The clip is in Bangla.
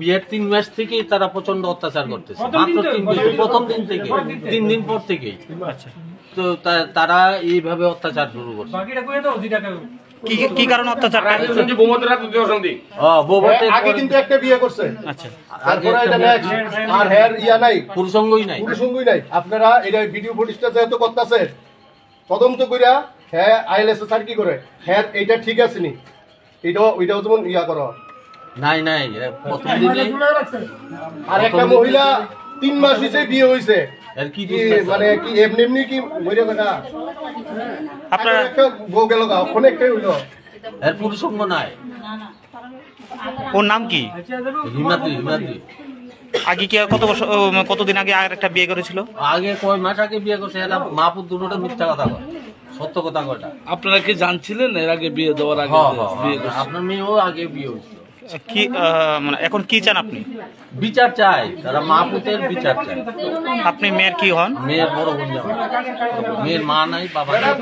বিয়ের 3 মাস থেকেই তারা প্রচন্ড অত্যাচার করতেছে, মাত্র প্রথম দিন থেকে 3 দিন পর থেকেই। তো তারা এইভাবে অত্যাচার শুরু করছে। কি কারণে অত্যাচার? আগে কিন্তু একটা বিয়ে করছে, আচ্ছা, আর হের ইয়া নাই, পুরুষঙ্গই নাই, পুরুষঙ্গই নাই। আপনারা এটা ভিডিও ফুটেজটা যেহেতু করতেছে, তদন্ত কইরা হ্যাঁ আইএলএস স্যার কি করে হ্যাঁ এটা ঠিক আছে নি, ওইটাও যেমন ইয়া করো। নাই প্রথম দিনে। আর একটা মহিলা 3 মাস হইছে বিয়ে হইছে, আর কি মানে কি এমনি কি মরে থাকা আপনারা একটা বউ গেল গা, ওখানে একটাই হইলো। এর পুরুষঙ্গ নাই। ওর নাম কি? হিমাদ্রি। আগে কি কতদিন আগে আর একটা বিয়ে করেছিল? আগে কয় মাস আগে বিয়ে করছে। এরা মাপুর দুটোটা মিথ্যা কথা কয়, সত্য কথা কয়টা। আপনারা কি জানছিলেন এর আগে বিয়ে দেওয়ার আগে বিয়ে করছে? আপনার মেয়েও আগে বিয়ে হয়েছিল। কি মানে এখন কি চান আপনি? বিচার চাই, তারা মাপুতের বিচার চাই। আপনি মেয়ের কি হন? মেয়ের বড় বোন, মেয়ের মা নাই, বাবা নাই।